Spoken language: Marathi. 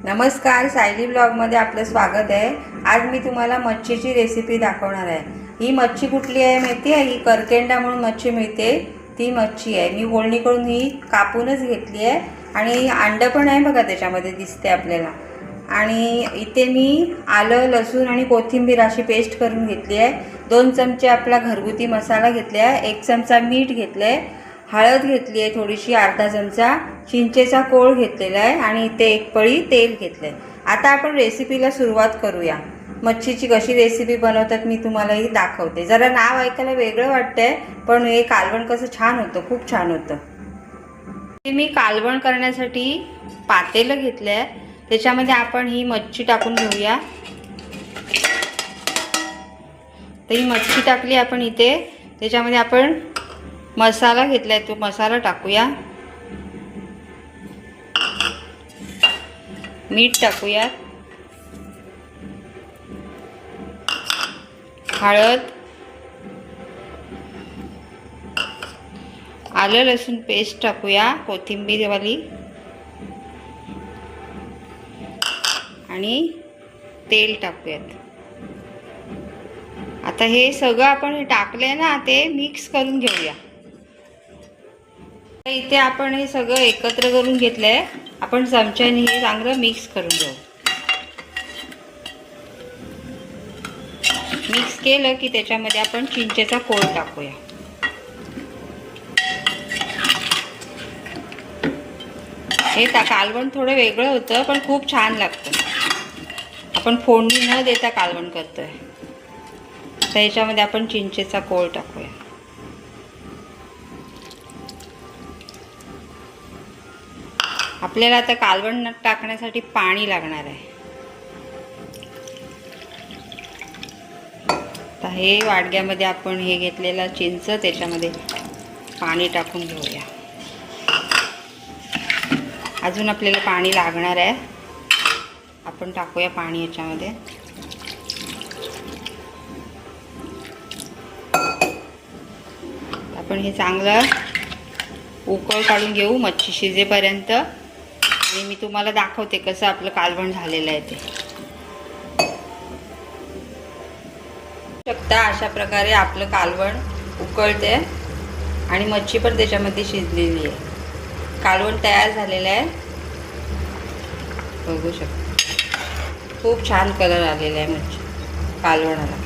नमस्कार, सायली ब्लॉगमध्ये आपलं स्वागत आहे। आज मी तुम्हाला मच्छीची रेसिपी दाखवणार आहे। ही मच्छी कुठली आहे माहिती आहे? ही करकेंडा म्हणून मच्छी मिळते, ती मच्छी आहे। मी बोलणीकडून ही कापूनच घेतली आहे आणि अंड पण आहे बघा, त्याच्यामध्ये दिसते आपल्याला। आणि इथे मी आलं, लसूण आणि कोथिंबीर अशी पेस्ट करून घेतली आहे। 2 चमचे आपला घरगुती मसाला घेतला आहे, 1 चमचा मीठ घेतलं आहे, हळद घेतली आहे थोडीशी, अर्धा चमचा चिंचेचा कोळ घेतलेला आहे आणि इथे 1 पळी तेल घेतलं आहे। आता आपण रेसिपीला सुरुवात करूया। मच्छीची कशी रेसिपी बनवतात मी तुम्हालाही दाखवते। जरा नाव ऐकायला वेगळं वाटतंय, पण हे कालवण कसं छान होतं, खूप छान होतं। मी कालवण करण्यासाठी पातेलं घेतलं आहे, त्याच्यामध्ये आपण ही मच्छी टाकून घेऊया। तर ही मच्छी टाकली आपण इथे, त्याच्यामध्ये आपण मसाला घेतलाय, तो मसाला टाकूया, मीठ टाकूया, हळद, आलं लसूण पेस्ट टाकूया, कोथिंबीरवाली, आणि तेल टाकूयात। आता हे सगळं आपण हे टाकले ना, ते मिक्स करून घेऊया। इथे आपण हे सगळं एकत्र करून घेतलंय, आपण चमच्याने हे चांगलं मिक्स करून घेऊ। मिक्स केलं की त्याच्यामध्ये आपण चिंचेचा कोळ टाकूया। हे कालवण थोडं वेगळं होतं, पण खूप छान लागतं। आपण फोडणी न देता कालवण करतोय, तर ह्याच्यामध्ये आपण चिंचेचा कोळ टाकूया। आपल्याला आता कालवण टाकण्यासाठी पाणी लागणार आहे। तर हे वाडग्यामध्ये आपण हे घेतलेला चिंच, त्याच्यामध्ये पाणी टाकून घेऊया। अजून आपल्याला पाणी लागणार आहे, आपण टाकूया पाणी याच्यामध्ये। आपण हे चांगलं उकळ काढून घेऊ मच्छी शिजेपर्यंत, आणि मी तुम्हाला दाखवते कसं आपलं कालवण झालेलं आहे ते। शकता अशा प्रकारे आपलं कालवण उकळते आणि मच्छी पण त्याच्यामध्ये शिजलेली आहे। कालवण तयार झालेलं आहे, बघू शकता। खूप छान कलर आलेला आहे मच्छी कालवणाला।